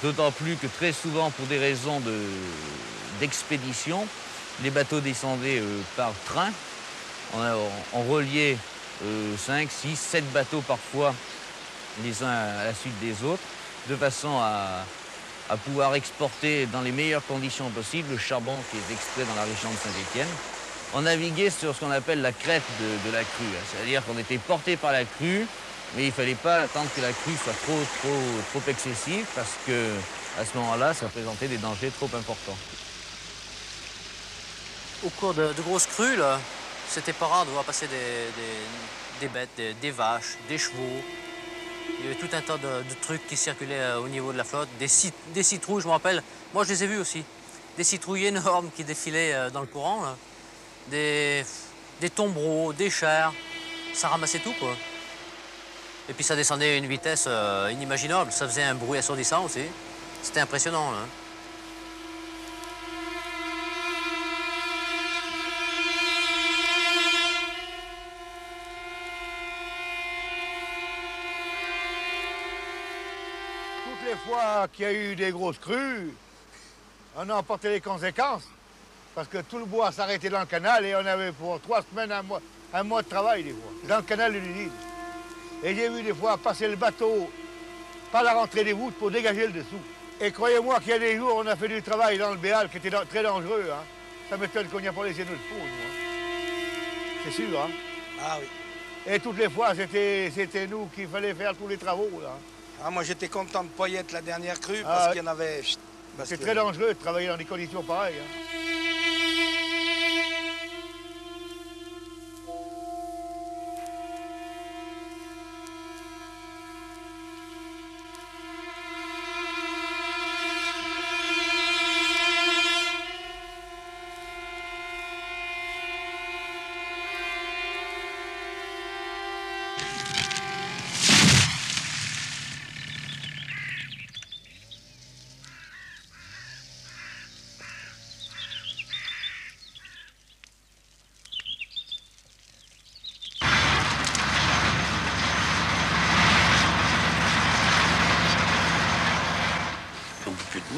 D'autant plus que très souvent, pour des raisons d'expédition, les bateaux descendaient par train. On reliait 5, 6, 7 bateaux parfois, les uns à la suite des autres, de façon à pouvoir exporter dans les meilleures conditions possibles le charbon qui est extrait dans la région de Saint-Étienne. On naviguait sur ce qu'on appelle la crête de la crue, c'est-à-dire qu'on était porté par la crue, mais il ne fallait pas attendre que la crue soit trop excessive, parce qu'à ce moment-là, ça présentait des dangers trop importants. Au cours de grosses crues, là, c'était pas rare de voir passer des bêtes, des vaches, des chevaux. Il y avait tout un tas de trucs qui circulaient au niveau de la flotte. Des citrouilles, je me rappelle. Moi, je les ai vus aussi. Des citrouilles énormes qui défilaient dans le courant. Là. Des tombereaux, des chars. Ça ramassait tout, quoi. Et puis ça descendait à une vitesse inimaginable. Ça faisait un bruit assourdissant aussi. C'était impressionnant, là. Toutes les fois qu'il y a eu des grosses crues, on a emporté les conséquences. Parce que tout le bois s'arrêtait dans le canal et on avait pour 3 semaines, un mois de travail, des fois, dans le canal de l'usine. Et j'ai vu des fois passer le bateau par la rentrée des voûtes pour dégager le dessous. Et croyez-moi qu'il y a des jours, on a fait du travail dans le Béal qui était très dangereux. Hein. Ça m'étonne qu'on n'y a pas laissé notre peau, nous. Hein. C'est sûr, hein. Ah oui. Et toutes les fois, c'était nous qu'il fallait faire tous les travaux, là. Ah, moi, j'étais content de pas y être la dernière crue parce qu'il y en avait... C'est très dangereux de travailler dans des conditions pareilles. Hein.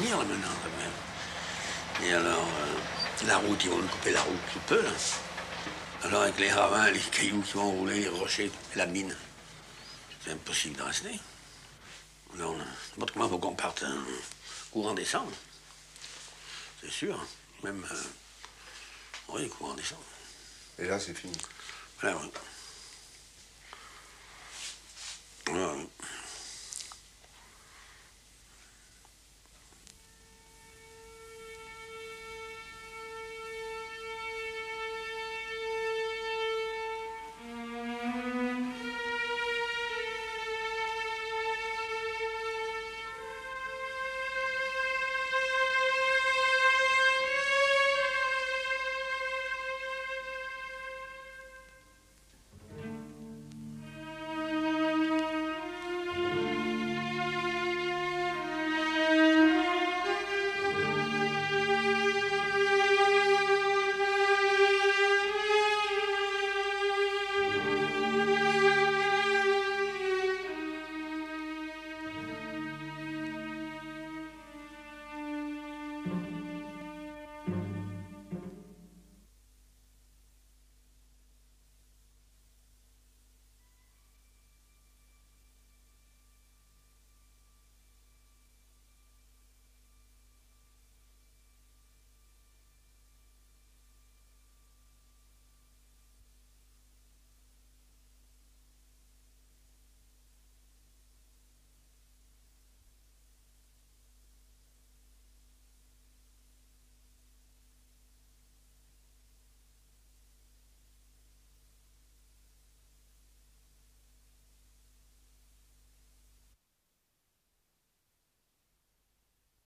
Là, maintenant, quand même. Et alors, la route, ils vont nous couper la route sous peu, là. Alors, avec les ravins, les cailloux qui vont rouler, les rochers, la mine, c'est impossible de rester. Alors, n'importe comment il faut qu'on parte courant décembre. C'est sûr. Même, oui, courant décembre. Et là, c'est fini. Voilà, oui.